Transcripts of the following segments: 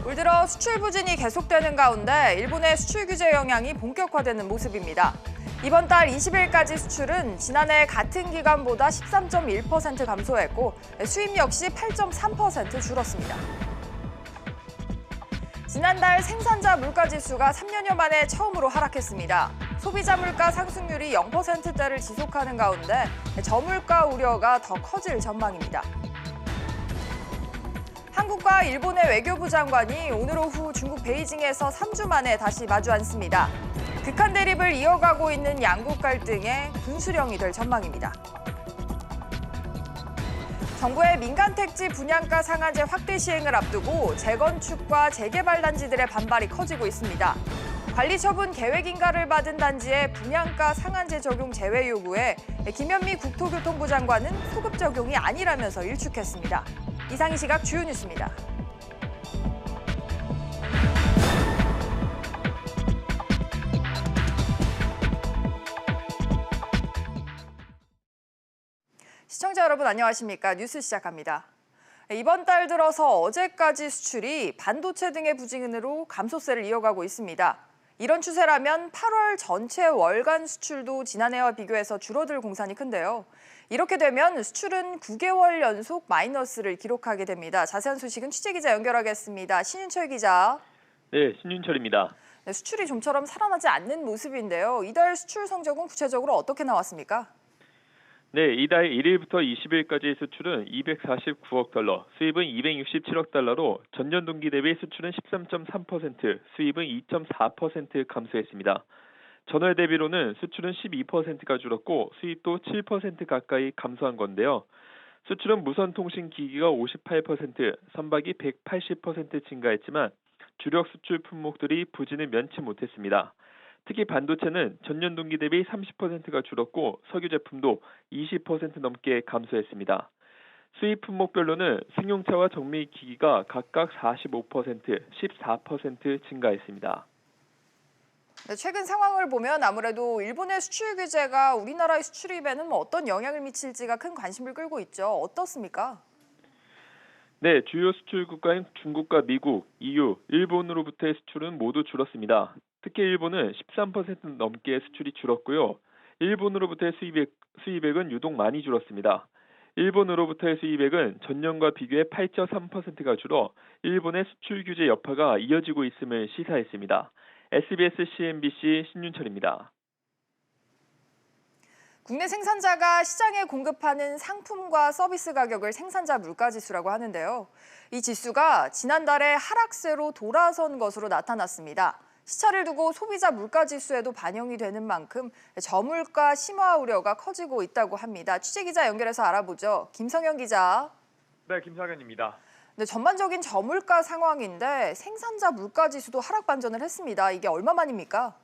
올 들어 수출 부진이 계속되는 가운데 일본의 수출 규제 영향이 본격화되는 모습입니다. 이번 달 20일까지 수출은 지난해 같은 기간보다 13.1% 감소했고 수입 역시 8.3% 줄었습니다. 지난달 생산자 물가지수가 3년여 만에 처음으로 하락했습니다. 소비자 물가 상승률이 0%대를 지속하는 가운데 저물가 우려가 더 커질 전망입니다. 한국과 일본의 외교부 장관이 오늘 오후 중국 베이징에서 3주 만에 다시 마주 앉습니다. 극한 대립을 이어가고 있는 양국 갈등에 분수령이 될 전망입니다. 정부의 민간 택지 분양가 상한제 확대 시행을 앞두고 재건축과 재개발 단지들의 반발이 커지고 있습니다. 관리처분 계획인가를 받은 단지의 분양가 상한제 적용 제외 요구에 김현미 국토교통부 장관은 소급 적용이 아니라면서 일축했습니다. 이상 이 시각 주요 뉴스입니다. 시청자 여러분 안녕하십니까? 뉴스 시작합니다. 이번 달 들어서 어제까지 수출이 반도체 등의 부진으로 감소세를 이어가고 있습니다. 이런 추세라면 8월 전체 월간 수출도 지난해와 비교해서 줄어들 공산이 큰데요. 이렇게 되면 수출은 9개월 연속 마이너스를 기록하게 됩니다. 자세한 소식은 취재기자 연결하겠습니다. 신윤철 기자. 네, 신윤철입니다. 네, 수출이 좀처럼 살아나지 않는 모습인데요. 이달 수출 성적은 구체적으로 어떻게 나왔습니까? 네, 이달 1일부터 20일까지의 수출은 249억 달러, 수입은 267억 달러로 전년 동기 대비 수출은 13.3%, 수입은 2.4% 감소했습니다. 전월 대비로는 수출은 12%가 줄었고 수입도 7% 가까이 감소한 건데요. 수출은 무선통신기기가 58%, 선박이 180% 증가했지만 주력 수출 품목들이 부진을 면치 못했습니다. 특히 반도체는 전년 동기 대비 30%가 줄었고 석유 제품도 20% 넘게 감소했습니다. 수입 품목별로는 승용차와 정밀기기가 각각 45%, 14% 증가했습니다. 네, 최근 상황을 보면 아무래도 일본의 수출 규제가 우리나라의 수출입에는 어떤 영향을 미칠지가 큰 관심을 끌고 있죠. 어떻습니까? 네, 주요 수출 국가인 중국과 미국, EU, 일본으로부터의 수출은 모두 줄었습니다. 특히 일본은 13% 넘게 수출이 줄었고요. 일본으로부터의 수입액은 유독 많이 줄었습니다. 일본으로부터의 수입액은 전년과 비교해 8.3%가 줄어 일본의 수출 규제 여파가 이어지고 있음을 시사했습니다. SBS CNBC 신윤철입니다. 국내 생산자가 시장에 공급하는 상품과 서비스 가격을 생산자 물가지수라고 하는데요. 이 지수가 지난달에 하락세로 돌아선 것으로 나타났습니다. 시차를 두고 소비자 물가지수에도 반영이 되는 만큼 저물가 심화 우려가 커지고 있다고 합니다. 취재기자 연결해서 알아보죠. 김성현 기자. 네, 김성현입니다. 네, 전반적인 저물가 상황인데 생산자 물가지수도 하락 반전을 했습니다. 이게 얼마만입니까?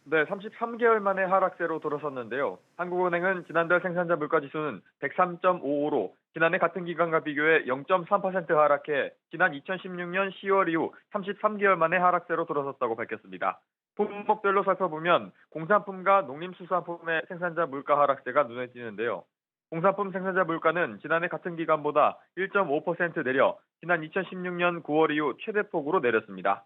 네, 33개월 만에 하락세로 돌아섰는데요. 한국은행은 지난달 생산자 물가지수는 103.55로 지난해 같은 기간과 비교해 0.3% 하락해 지난 2016년 10월 이후 33개월 만에 하락세로 돌아섰다고 밝혔습니다. 품목별로 살펴보면 공산품과 농림수산품의 생산자 물가 하락세가 눈에 띄는데요. 공산품 생산자 물가는 지난해 같은 기간보다 1.5% 내려 지난 2016년 9월 이후 최대폭으로 내렸습니다.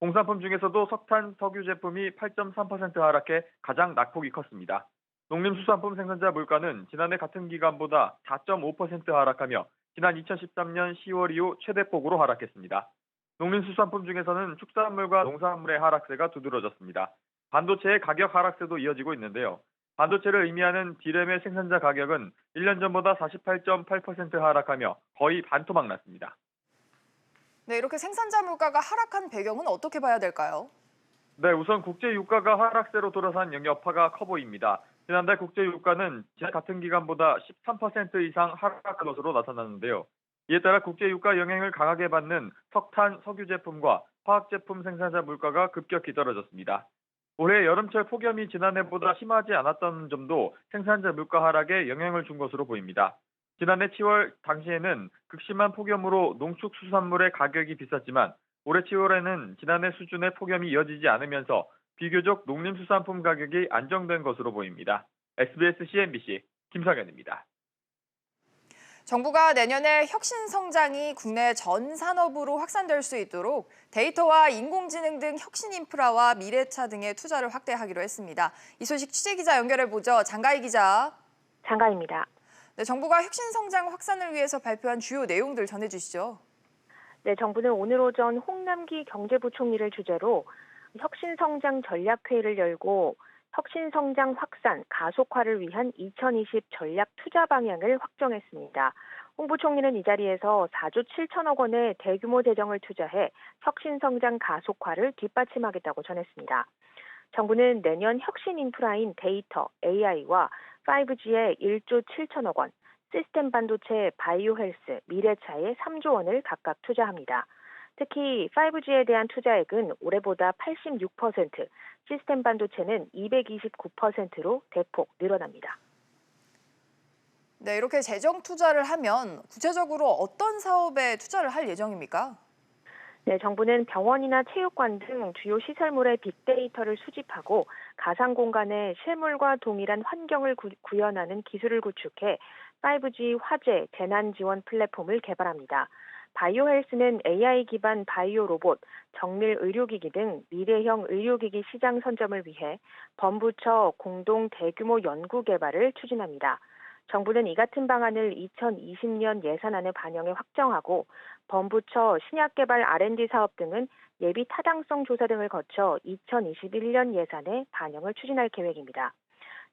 공산품 중에서도 석탄, 석유 제품이 8.3% 하락해 가장 낙폭이 컸습니다. 농림수산품 생산자 물가는 지난해 같은 기간보다 4.5% 하락하며 지난 2013년 10월 이후 최대폭으로 하락했습니다. 농림수산품 중에서는 축산물과 농산물의 하락세가 두드러졌습니다. 반도체의 가격 하락세도 이어지고 있는데요. 반도체를 의미하는 D램의 생산자 가격은 1년 전보다 48.8% 하락하며 거의 반토막 났습니다. 네, 이렇게 생산자 물가가 하락한 배경은 어떻게 봐야 될까요? 네, 우선 국제 유가가 하락세로 돌아선 여파가 커 보입니다. 지난달 국제 유가는 지난 같은 기간보다 13% 이상 하락한 것으로 나타났는데요. 이에 따라 국제 유가 영향을 강하게 받는 석탄, 석유 제품과 화학 제품 생산자 물가가 급격히 떨어졌습니다. 올해 여름철 폭염이 지난해보다 심하지 않았던 점도 생산자 물가 하락에 영향을 준 것으로 보입니다. 지난해 7월 당시에는 극심한 폭염으로 농축수산물의 가격이 비쌌지만 올해 7월에는 지난해 수준의 폭염이 이어지지 않으면서 비교적 농림수산품 가격이 안정된 것으로 보입니다. SBS CNBC 김성현입니다. 정부가 내년에 혁신 성장이 국내 전 산업으로 확산될 수 있도록 데이터와 인공지능 등 혁신 인프라와 미래차 등의 투자를 확대하기로 했습니다. 이 소식 취재기자 연결해보죠. 장가희 기자. 장가희입니다. 네, 정부가 혁신 성장 확산을 위해서 발표한 주요 내용들 전해주시죠. 네, 정부는 오늘 오전 홍남기 경제부총리를 주재로 혁신성장 전략회의를 열고 혁신성장 확산, 가속화를 위한 2020 전략 투자 방향을 확정했습니다. 홍 부총리는 이 자리에서 4조 7천억 원의 대규모 재정을 투자해 혁신성장 가속화를 뒷받침하겠다고 전했습니다. 정부는 내년 혁신 인프라인 데이터, AI와 5G에 1조 7천억 원, 시스템 반도체, 바이오 헬스, 미래차에 3조 원을 각각 투자합니다. 특히 5G에 대한 투자액은 올해보다 86%, 시스템 반도체는 229%로 대폭 늘어납니다. 네, 이렇게 재정 투자를 하면 구체적으로 어떤 사업에 투자를 할 예정입니까? 네, 정부는 병원이나 체육관 등 주요 시설물의 빅데이터를 수집하고 가상 공간에 실물과 동일한 환경을 구현하는 기술을 구축해 5G 화재 재난 지원 플랫폼을 개발합니다. 바이오 헬스는 AI 기반 바이오 로봇, 정밀 의료기기 등 미래형 의료기기 시장 선점을 위해 범부처 공동 대규모 연구 개발을 추진합니다. 정부는 이 같은 방안을 2020년 예산안에 반영해 확정하고 범부처 신약개발 R&D 사업 등은 예비 타당성 조사 등을 거쳐 2021년 예산에 반영을 추진할 계획입니다.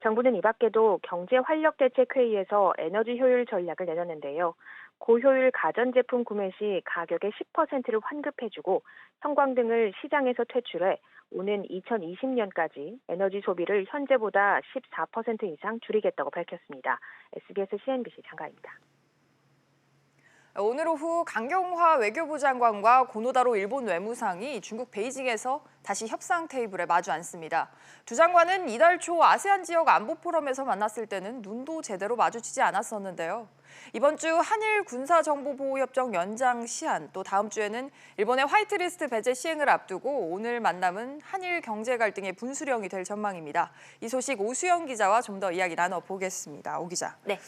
정부는 이 밖에도 경제활력대책회의에서 에너지 효율 전략을 내놨는데요. 고효율 가전제품 구매 시 가격의 10%를 환급해주고 형광등을 시장에서 퇴출해 오는 2020년까지 에너지 소비를 현재보다 14% 이상 줄이겠다고 밝혔습니다. SBS CNBC 장가입니다. 오늘 오후 강경화 외교부 장관과 고노다로 일본 외무상이 중국 베이징에서 다시 협상 테이블에 마주 앉습니다. 두 장관은 이달 초 아세안 지역 안보 포럼에서 만났을 때는 눈도 제대로 마주치지 않았었는데요. 이번 주 한일 군사정보보호협정 연장 시한, 또 다음 주에는 일본의 화이트리스트 배제 시행을 앞두고 오늘 만남은 한일 경제 갈등의 분수령이 될 전망입니다. 이 소식 오수영 기자와 좀 더 이야기 나눠보겠습니다. 오 기자. 네.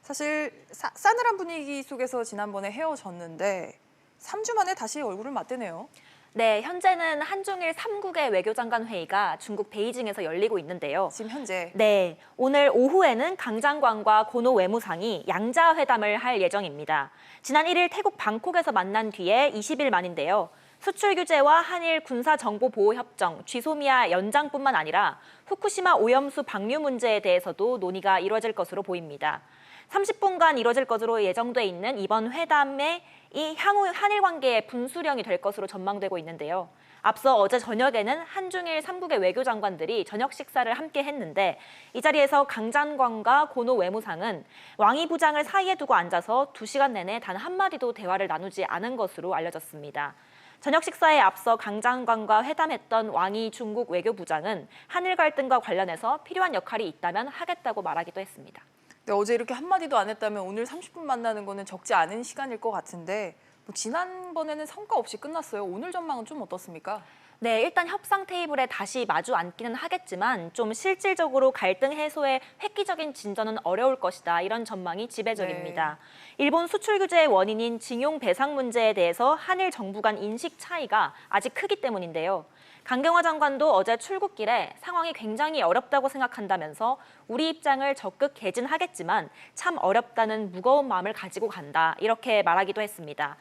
사실 싸늘한 분위기 속에서 지난번에 헤어졌는데 3주 만에 다시 얼굴을 맞대네요. 네, 현재는 한중일 3국의 외교장관 회의가 중국 베이징에서 열리고 있는데요. 지금 현재. 네, 오늘 오후에는 강 장관과 고노 외무상이 양자 회담을 할 예정입니다. 지난 1일 태국 방콕에서 만난 뒤에 20일 만인데요. 수출 규제와 한일 군사정보보호협정, 쥐소미아 연장뿐만 아니라 후쿠시마 오염수 방류 문제에 대해서도 논의가 이뤄질 것으로 보입니다. 30분간 이뤄질 것으로 예정돼 있는 이번 회담에 이 향후 한일 관계의 분수령이 될 것으로 전망되고 있는데요. 앞서 어제 저녁에는 한중일 3국의 외교장관들이 저녁 식사를 함께 했는데 이 자리에서 강 장관과 고노 외무상은 왕이 부장을 사이에 두고 앉아서 2시간 내내 단 한마디도 대화를 나누지 않은 것으로 알려졌습니다. 저녁 식사에 앞서 강 장관과 회담했던 왕이 중국 외교부장은 한일 갈등과 관련해서 필요한 역할이 있다면 하겠다고 말하기도 했습니다. 네, 어제 이렇게 한마디도 안 했다면 오늘 30분 만나는 거는 적지 않은 시간일 것 같은데 지난번에는 성과 없이 끝났어요. 오늘 전망은 좀 어떻습니까? 네, 일단 협상 테이블에 다시 마주 앉기는 하겠지만 좀 실질적으로 갈등 해소에 획기적인 진전은 어려울 것이다. 이런 전망이 지배적입니다. 네. 일본 수출 규제의 원인인 징용 배상 문제에 대해서 한일 정부 간 인식 차이가 아직 크기 때문인데요. 강경화 장관도 어제 출국길에 상황이 굉장히 어렵다고 생각한다면서 우리 입장을 적극 개진하겠지만 참 어렵다는 무거운 마음을 가지고 간다. 이렇게 말하기도 했습니다.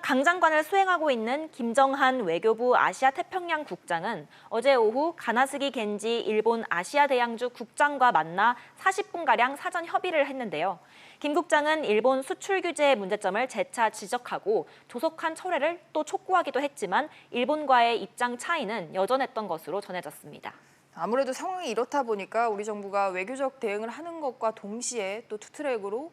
강 장관을 수행하고 있는 김정한 외교부 아시아 태평양 국장은 어제 오후 가나스기 겐지 일본 아시아 대양주 국장과 만나 40분가량 사전 협의를 했는데요. 김 국장은 일본 수출 규제의 문제점을 재차 지적하고 조속한 철회를 또 촉구하기도 했지만 일본과의 입장 차이는 여전했던 것으로 전해졌습니다. 아무래도 상황이 이렇다 보니까 우리 정부가 외교적 대응을 하는 것과 동시에 또 투트랙으로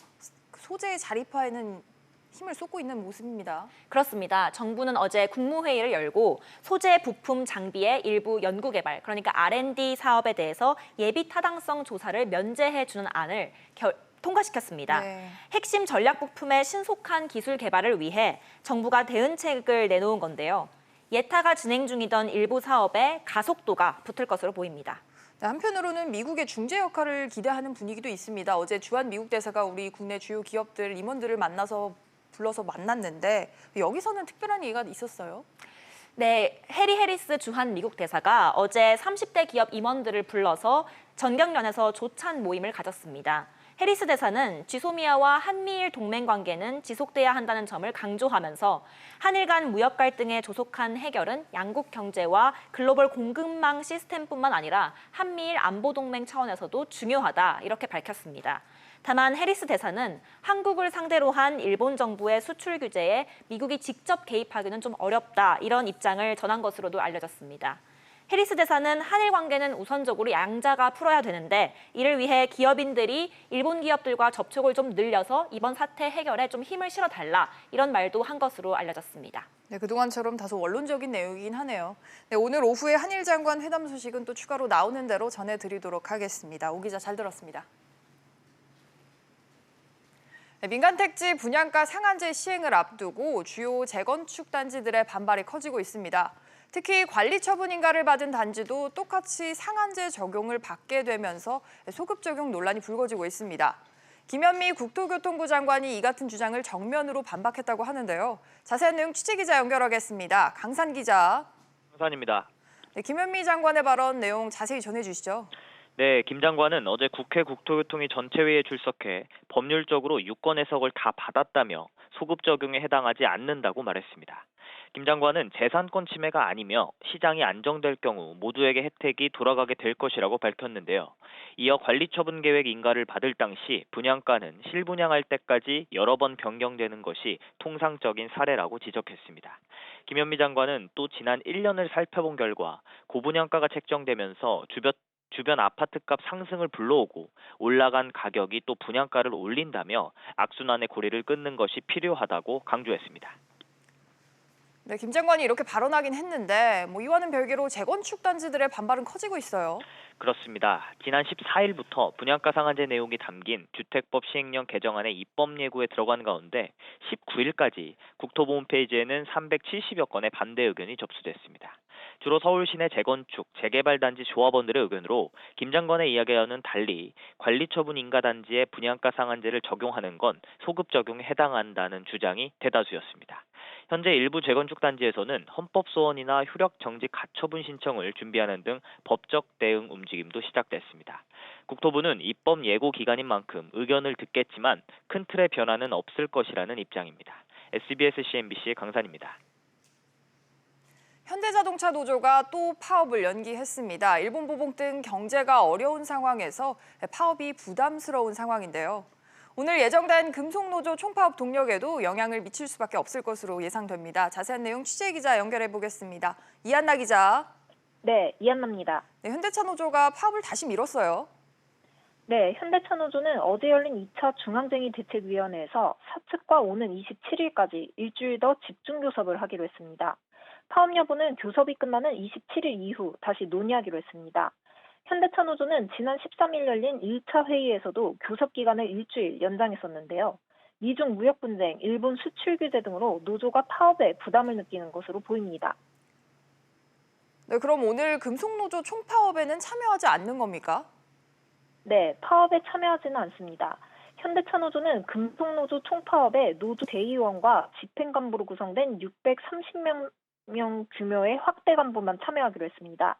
소재 자립화에는 힘을 쏟고 있는 모습입니다. 그렇습니다. 정부는 어제 국무회의를 열고 소재, 부품, 장비의 일부 연구개발, 그러니까 R&D 사업에 대해서 예비 타당성 조사를 면제해주는 안을 통과시켰습니다. 네. 핵심 전략 부품의 신속한 기술 개발을 위해 정부가 대응책을 내놓은 건데요. 예타가 진행 중이던 일부 사업에 가속도가 붙을 것으로 보입니다. 네, 한편으로는 미국의 중재 역할을 기대하는 분위기도 있습니다. 어제 주한 미국 대사가 우리 국내 주요 기업들 임원들을 불러서 만났는데 여기서는 특별한 얘기가 있었어요. 네, 해리 해리스 주한 미국 대사가 어제 30대 기업 임원들을 불러서 전경련에서 조찬 모임을 가졌습니다. 해리스 대사는 지소미아와 한미일 동맹 관계는 지속돼야 한다는 점을 강조하면서 한일 간 무역 갈등에 조속한 해결은 양국 경제와 글로벌 공급망 시스템뿐만 아니라 한미일 안보 동맹 차원에서도 중요하다 이렇게 밝혔습니다. 다만 해리스 대사는 한국을 상대로 한 일본 정부의 수출 규제에 미국이 직접 개입하기는 좀 어렵다 이런 입장을 전한 것으로도 알려졌습니다. 해리스 대사는 한일 관계는 우선적으로 양자가 풀어야 되는데 이를 위해 기업인들이 일본 기업들과 접촉을 좀 늘려서 이번 사태 해결에 좀 힘을 실어달라 이런 말도 한 것으로 알려졌습니다. 네, 그동안처럼 다소 원론적인 내용이긴 하네요. 네, 오늘 오후에 한일 장관 회담 소식은 또 추가로 나오는 대로 전해드리도록 하겠습니다. 오 기자 잘 들었습니다. 네, 민간 택지 분양가 상한제 시행을 앞두고 주요 재건축 단지들의 반발이 커지고 있습니다. 특히 관리 처분 인가를 받은 단지도 똑같이 상한제 적용을 받게 되면서 소급 적용 논란이 불거지고 있습니다. 김현미 국토교통부 장관이 이 같은 주장을 정면으로 반박했다고 하는데요. 자세한 내용 취재기자 연결하겠습니다. 강산 기자. 강산입니다. 네, 김현미 장관의 발언 내용 자세히 전해주시죠. 네, 김 장관은 어제 국회 국토교통위 전체회의에 출석해 법률적으로 유권 해석을 다 받았다며 소급 적용에 해당하지 않는다고 말했습니다. 김 장관은 재산권 침해가 아니며 시장이 안정될 경우 모두에게 혜택이 돌아가게 될 것이라고 밝혔는데요. 이어 관리처분 계획 인가를 받을 당시 분양가는 실분양할 때까지 여러 번 변경되는 것이 통상적인 사례라고 지적했습니다. 김현미 장관은 또 지난 1년을 살펴본 결과 고분양가가 책정되면서 주변 아파트값 상승을 불러오고 올라간 가격이 또 분양가를 올린다며 악순환의 고리를 끊는 것이 필요하다고 강조했습니다. 네, 김 장관이 이렇게 발언하긴 했는데 이와는 별개로 재건축 단지들의 반발은 커지고 있어요. 그렇습니다. 지난 14일부터 분양가 상한제 내용이 담긴 주택법 시행령 개정안의 입법 예고에 들어간 가운데 19일까지 국토부 홈페이지에는 370여 건의 반대 의견이 접수됐습니다. 주로 서울 시내 재건축, 재개발 단지 조합원들의 의견으로 김 장관의 이야기와는 달리 관리처분 인가 단지에 분양가 상한제를 적용하는 건 소급 적용에 해당한다는 주장이 대다수였습니다. 현재 일부 재건축 단지에서는 헌법 소원이나 효력 정지 가처분 신청을 준비하는 등 법적 대응 움직임도 시작됐습니다. 국토부는 입법 예고 기간인 만큼 의견을 듣겠지만 큰 틀의 변화는 없을 것이라는 입장입니다. SBS CNBC 강산입니다. 현대자동차 노조가 또 파업을 연기했습니다. 일본 보복 등 경제가 어려운 상황에서 파업이 부담스러운 상황인데요. 오늘 예정된 금속노조 총파업 동력에도 영향을 미칠 수밖에 없을 것으로 예상됩니다. 자세한 내용 취재기자 연결해 보겠습니다. 이한나 기자. 네, 이한나입니다. 네, 현대차 노조가 파업을 다시 미뤘어요. 네, 현대차 노조는 어제 열린 2차 중앙쟁의 대책위원회에서 사측과 오는 27일까지 일주일 더 집중 교섭을 하기로 했습니다. 파업 여부는 교섭이 끝나는 27일 이후 다시 논의하기로 했습니다. 현대차 노조는 지난 13일 열린 1차 회의에서도 교섭 기간을 일주일 연장했었는데요. 미중 무역 분쟁, 일본 수출 규제 등으로 노조가 파업에 부담을 느끼는 것으로 보입니다. 네, 그럼 오늘 금속노조 총파업에는 참여하지 않는 겁니까? 네, 파업에 참여하지는 않습니다. 현대차 노조는 금속노조 총파업에 노조 대의원과 집행간부로 구성된 630명 규모의 확대 간부만 참여하기로 했습니다.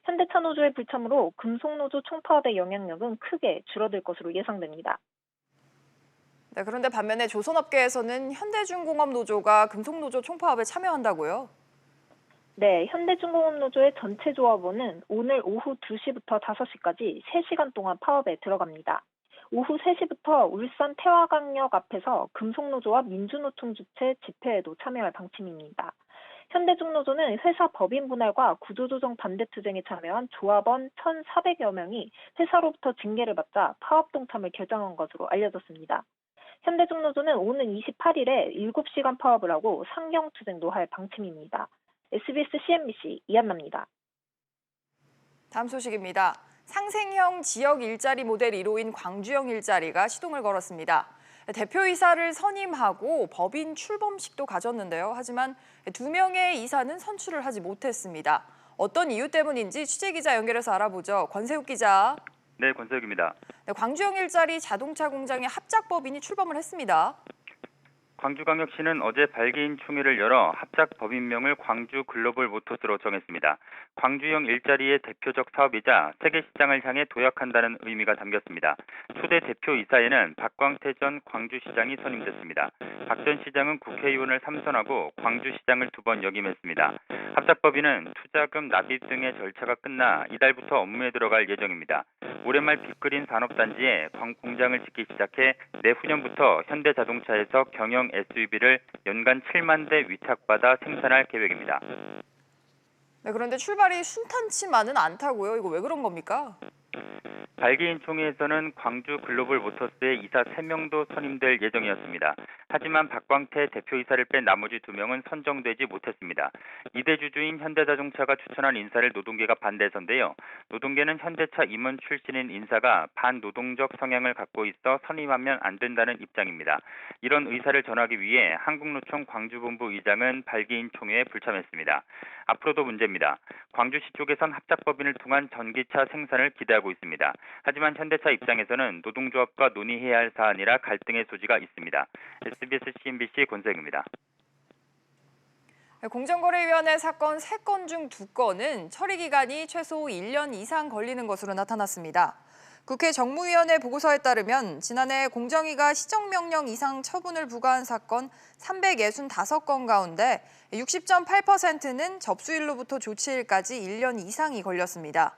현대차 노조의 불참으로 금속노조 총파업의 영향력은 크게 줄어들 것으로 예상됩니다. 네, 그런데 반면에 조선업계에서는 현대중공업 노조가 금속노조 총파업에 참여한다고요? 네, 현대중공업 노조의 전체 조합원은 오늘 오후 2시부터 5시까지 3시간 동안 파업에 들어갑니다. 오후 3시부터 울산 태화강역 앞에서 금속노조와 민주노총 주최 집회에도 참여할 방침입니다. 현대중노조는 회사 법인 분할과 구조조정 반대 투쟁에 참여한 조합원 1,400여 명이 회사로부터 징계를 받자 파업 동참을 결정한 것으로 알려졌습니다. 현대중노조는 오는 28일에 7시간 파업을 하고 상경투쟁도 할 방침입니다. SBS CNBC 이한나입니다. 다음 소식입니다. 상생형 지역 일자리 모델 1호인 광주형 일자리가 시동을 걸었습니다. 대표이사를 선임하고 법인 출범식도 가졌는데요. 하지만 2명의 이사는 선출을 하지 못했습니다. 어떤 이유 때문인지 취재기자 연결해서 알아보죠. 권세욱 기자. 네, 권세욱입니다. 네, 광주형 일자리 자동차 공장의 합작법인이 출범을 했습니다. 광주광역시는 어제 발기인 총회를 열어 합작 법인명을 광주 글로벌 모터스로 정했습니다. 광주형 일자리의 대표적 사업이자 세계 시장을 향해 도약한다는 의미가 담겼습니다. 초대 대표이사에는 박광태 전 광주시장이 선임됐습니다. 박 전 시장은 국회의원을 3선하고 광주시장을 2번 역임했습니다. 합작법인은 투자금 납입 등의 절차가 끝나 이달부터 업무에 들어갈 예정입니다. 올해 말 빅그린 산업단지에 공장을 짓기 시작해 내후년부터 현대자동차에서 경영 SUV를 연간 7만 대 위탁받아 생산할 계획입니다. 네, 그런데 출발이 순탄치만은 않다고요. 이거 왜 그런 겁니까? 발기인 총회에서는 광주 글로벌 모터스의 이사 3명도 선임될 예정이었습니다. 하지만 박광태 대표이사를 뺀 나머지 2명은 선정되지 못했습니다. 2대 주주인 현대자동차가 추천한 인사를 노동계가 반대해서인데요. 노동계는 현대차 임원 출신인 인사가 반노동적 성향을 갖고 있어 선임하면 안 된다는 입장입니다. 이런 의사를 전하기 위해 한국노총 광주본부 의장은 발기인 총회에 불참했습니다. 앞으로도 문제입니다. 광주시 쪽에선 합작법인을 통한 전기차 생산을 기대하고 있습니다. 하지만 현대차 입장에서는 노동조합과 논의해야 할 사안이라 갈등의 소지가 있습니다. SBS CNBC 권세욱입니다. 공정거래위원회 사건 3건 중 2건은 처리 기간이 최소 1년 이상 걸리는 것으로 나타났습니다. 국회 정무위원회 보고서에 따르면 지난해 공정위가 시정명령 이상 처분을 부과한 사건 365건 가운데 60.8%는 접수일로부터 조치일까지 1년 이상이 걸렸습니다.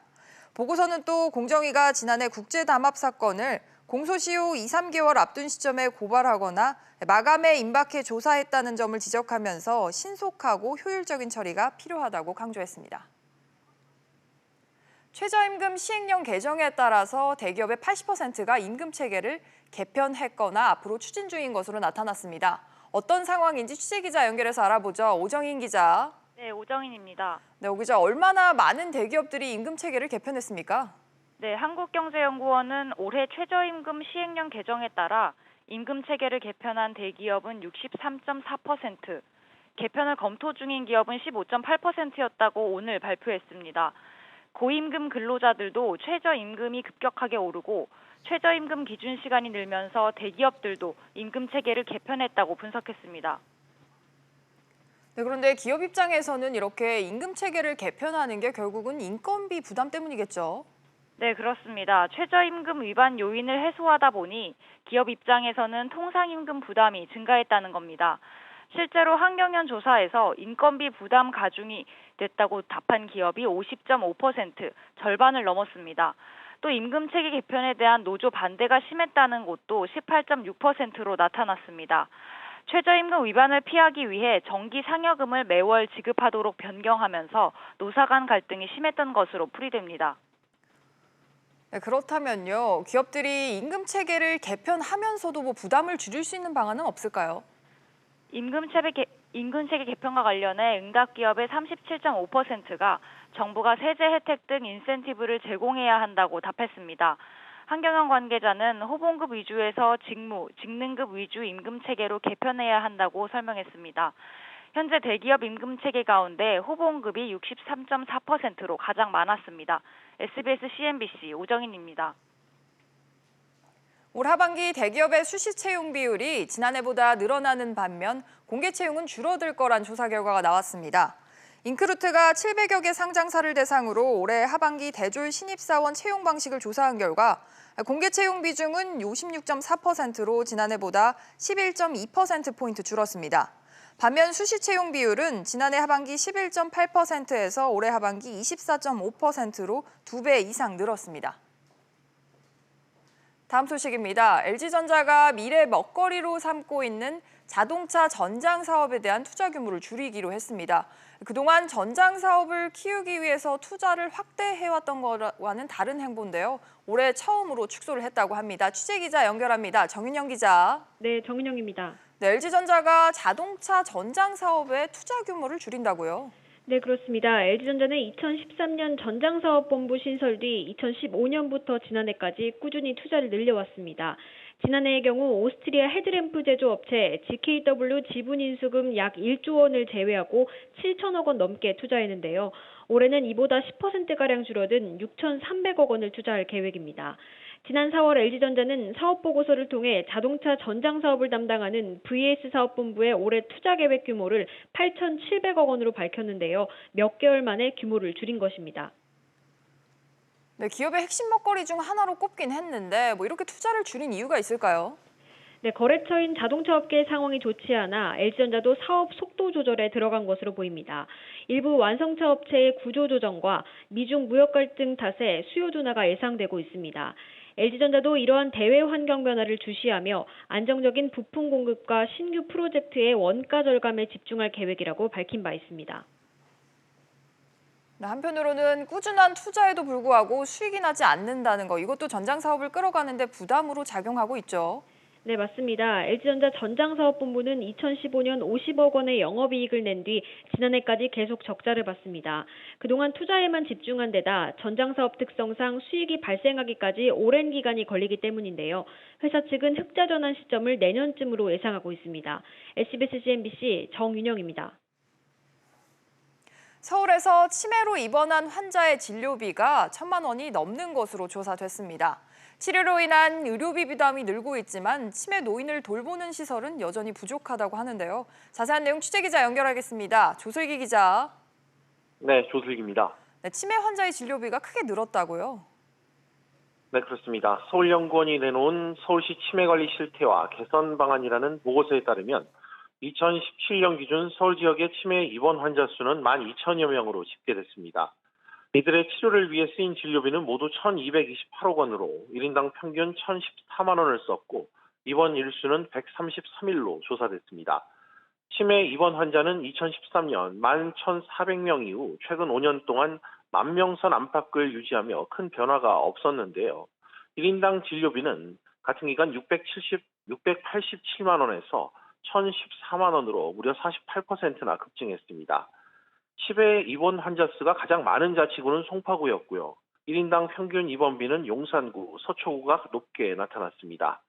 보고서는 또 공정위가 지난해 국제담합 사건을 공소시 후 2, 3개월 앞둔 시점에 고발하거나 마감에 임박해 조사했다는 점을 지적하면서 신속하고 효율적인 처리가 필요하다고 강조했습니다. 최저임금 시행령 개정에 따라서 대기업의 80%가 임금 체계를 개편했거나 앞으로 추진 중인 것으로 나타났습니다. 어떤 상황인지 취재기자 연결해서 알아보죠. 오정인 기자. 네, 오정인입니다. 네, 오 기자, 얼마나 많은 대기업들이 임금 체계를 개편했습니까? 네, 한국경제연구원은 올해 최저임금 시행령 개정에 따라 임금 체계를 개편한 대기업은 63.4%, 개편을 검토 중인 기업은 15.8%였다고 오늘 발표했습니다. 고임금 근로자들도 최저임금이 급격하게 오르고 최저임금 기준 시간이 늘면서 대기업들도 임금 체계를 개편했다고 분석했습니다. 네, 그런데 기업 입장에서는 이렇게 임금 체계를 개편하는 게 결국은 인건비 부담 때문이겠죠? 네, 그렇습니다. 최저임금 위반 요인을 해소하다 보니 기업 입장에서는 통상임금 부담이 증가했다는 겁니다. 실제로 한경연 조사에서 인건비 부담 가중이 됐다고 답한 기업이 50.5%, 절반을 넘었습니다. 또 임금 체계 개편에 대한 노조 반대가 심했다는 곳도 18.6%로 나타났습니다. 최저임금 위반을 피하기 위해 정기 상여금을 매월 지급하도록 변경하면서 노사 간 갈등이 심했던 것으로 풀이됩니다. 네, 그렇다면요, 기업들이 임금 체계를 개편하면서도 부담을 줄일 수 있는 방안은 없을까요? 임금 체계 개편과 관련해 응답기업의 37.5%가 정부가 세제 혜택 등 인센티브를 제공해야 한다고 답했습니다. 한경영 관계자는 호봉급 위주에서 직능급 위주 임금 체계로 개편해야 한다고 설명했습니다. 현재 대기업 임금 체계 가운데 호봉급이 63.4%로 가장 많았습니다. SBS CNBC 오정인입니다. 올 하반기 대기업의 수시 채용 비율이 지난해보다 늘어나는 반면 공개 채용은 줄어들 거란 조사 결과가 나왔습니다. 인크루트가 700여 개 상장사를 대상으로 올해 하반기 대졸 신입사원 채용 방식을 조사한 결과 공개 채용 비중은 56.4%로 지난해보다 11.2%포인트 줄었습니다. 반면 수시 채용 비율은 지난해 하반기 11.8%에서 올해 하반기 24.5%로 2배 이상 늘었습니다. 다음 소식입니다. LG전자가 미래 먹거리로 삼고 있는 자동차 전장 사업에 대한 투자 규모를 줄이기로 했습니다. 그동안 전장 사업을 키우기 위해서 투자를 확대해왔던 것과는 다른 행보인데요. 올해 처음으로 축소를 했다고 합니다. 취재기자 연결합니다. 정윤영 기자. 네, 정은영입니다. 네, LG전자가 자동차 전장 사업의 투자 규모를 줄인다고요? 네, 그렇습니다. LG전자는 2013년 전장사업본부 신설 뒤 2015년부터 지난해까지 꾸준히 투자를 늘려왔습니다. 지난해의 경우 오스트리아 헤드램프 제조업체 GKW 지분인수금 약 1조 원을 제외하고 7천억 원 넘게 투자했는데요. 올해는 이보다 10%가량 줄어든 6,300억 원을 투자할 계획입니다. 지난 4월 LG전자는 사업보고서를 통해 자동차 전장 사업을 담당하는 VS 사업본부의 올해 투자 계획 규모를 8,700억 원으로 밝혔는데요. 몇 개월 만에 규모를 줄인 것입니다. 네, 기업의 핵심 먹거리 중 하나로 꼽긴 했는데 이렇게 투자를 줄인 이유가 있을까요? 네, 거래처인 자동차 업계의 상황이 좋지 않아 LG전자도 사업 속도 조절에 들어간 것으로 보입니다. 일부 완성차 업체의 구조 조정과 미중 무역 갈등 탓에 수요 둔화가 예상되고 있습니다. LG전자도 이러한 대외 환경 변화를 주시하며 안정적인 부품 공급과 신규 프로젝트의 원가 절감에 집중할 계획이라고 밝힌 바 있습니다. 네, 한편으로는 꾸준한 투자에도 불구하고 수익이 나지 않는다는 거, 이것도 전장 사업을 끌어가는데 부담으로 작용하고 있죠. 네, 맞습니다. LG전자 전장사업본부는 2015년 50억 원의 영업이익을 낸 뒤 지난해까지 계속 적자를 봤습니다. 그동안 투자에만 집중한 데다 전장사업 특성상 수익이 발생하기까지 오랜 기간이 걸리기 때문인데요. 회사 측은 흑자 전환 시점을 내년쯤으로 예상하고 있습니다. SBS CNBC 정윤영입니다. 서울에서 치매로 입원한 환자의 진료비가 1,000만 원이 넘는 것으로 조사됐습니다. 치료로 인한 의료비 부담이 늘고 있지만 치매 노인을 돌보는 시설은 여전히 부족하다고 하는데요. 자세한 내용 취재기자 연결하겠습니다. 조슬기 기자. 네, 조슬기입니다. 네, 치매 환자의 진료비가 크게 늘었다고요? 네, 그렇습니다. 서울연구원이 내놓은 서울시 치매관리 실태와 개선 방안이라는 보고서에 따르면 2017년 기준 서울 지역의 치매 입원 환자 수는 12,000여 명으로 집계됐습니다. 이들의 치료를 위해 쓰인 진료비는 모두 1,228억 원으로 1인당 평균 1,014만 원을 썼고 입원 일수는 133일로 조사됐습니다. 치매 입원 환자는 2013년 11,400명 이후 최근 5년 동안 10,000명 선 안팎을 유지하며 큰 변화가 없었는데요. 1인당 진료비는 같은 기간 687만 원에서 1,014만 원으로 무려 48%나 급증했습니다. 치매 입원 환자 수가 가장 많은 자치구는 송파구였고요. 1인당 평균 입원비는 용산구, 서초구가 높게 나타났습니다.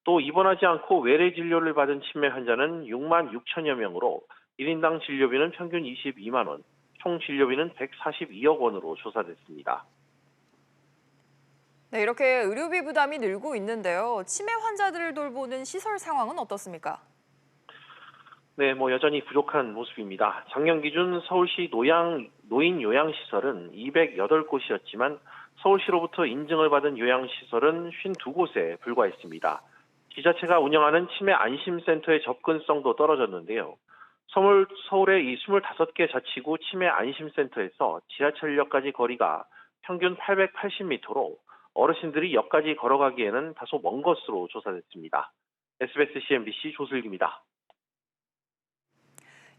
또 입원하지 않고 외래 진료를 받은 치매 환자는 6만 6천여 명으로 1인당 진료비는 평균 22만 원, 총 진료비는 142억 원으로 조사됐습니다. 네, 이렇게 의료비 부담이 늘고 있는데요. 치매 환자들을 돌보는 시설 상황은 어떻습니까? 네, 여전히 부족한 모습입니다. 작년 기준 서울시 노인 요양시설은 208곳이었지만 서울시로부터 인증을 받은 요양시설은 52곳에 불과했습니다. 지자체가 운영하는 치매 안심센터의 접근성도 떨어졌는데요. 서울의 이 25개 자치구 치매 안심센터에서 지하철역까지 거리가 평균 880m로 어르신들이 역까지 걸어가기에는 다소 먼 것으로 조사됐습니다. SBS CNBC 조슬기입니다.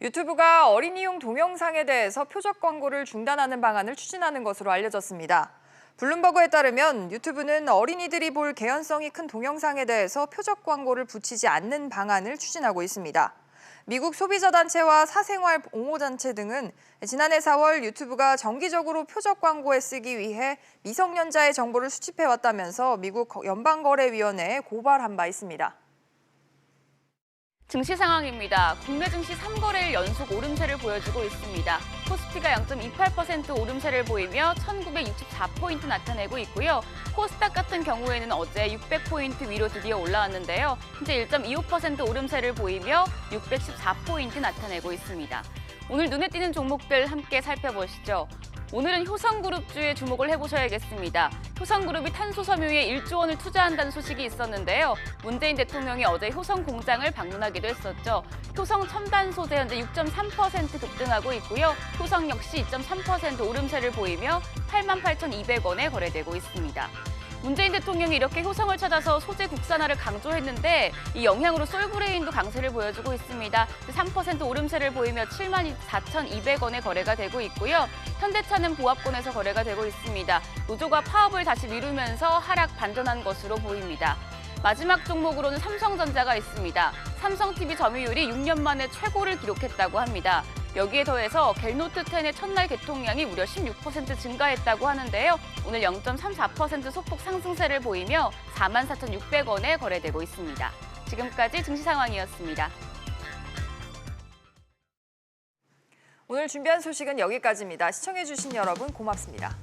유튜브가 어린이용 동영상에 대해서 표적 광고를 중단하는 방안을 추진하는 것으로 알려졌습니다. 블룸버그에 따르면 유튜브는 어린이들이 볼 개연성이 큰 동영상에 대해서 표적 광고를 붙이지 않는 방안을 추진하고 있습니다. 미국 소비자단체와 사생활 옹호단체 등은 지난해 4월 유튜브가 정기적으로 표적 광고에 쓰기 위해 미성년자의 정보를 수집해왔다면서 미국 연방거래위원회에 고발한 바 있습니다. 증시 상황입니다. 국내 증시 3거래일 연속 오름세를 보여주고 있습니다. 코스피가 0.28% 오름세를 보이며 1964포인트 나타내고 있고요. 코스닥 같은 경우에는 어제 600포인트 위로 드디어 올라왔는데요. 현재 1.25% 오름세를 보이며 614포인트 나타내고 있습니다. 오늘 눈에 띄는 종목들 함께 살펴보시죠. 오늘은 효성그룹주에 주목을 해보셔야겠습니다. 효성그룹이 탄소 섬유에 1조 원을 투자한다는 소식이 있었는데요. 문재인 대통령이 어제 효성 공장을 방문하기도 했었죠. 효성 첨단 소재 현재 6.3% 급등하고 있고요. 효성 역시 2.3% 오름세를 보이며 88,200원에 거래되고 있습니다. 문재인 대통령이 이렇게 효성을 찾아서 소재 국산화를 강조했는데 이 영향으로 솔브레인도 강세를 보여주고 있습니다. 3% 오름세를 보이며 74,200원에 거래가 되고 있고요. 현대차는 보합권에서 거래가 되고 있습니다. 노조가 파업을 다시 미루면서 하락 반전한 것으로 보입니다. 마지막 종목으로는 삼성전자가 있습니다. 삼성TV 점유율이 6년 만에 최고를 기록했다고 합니다. 여기에 더해서 갤노트 10의 첫날 개통량이 무려 16% 증가했다고 하는데요. 오늘 0.34% 소폭 상승세를 보이며 44,600원에 거래되고 있습니다. 지금까지 증시 상황이었습니다. 오늘 준비한 소식은 여기까지입니다. 시청해주신 여러분 고맙습니다.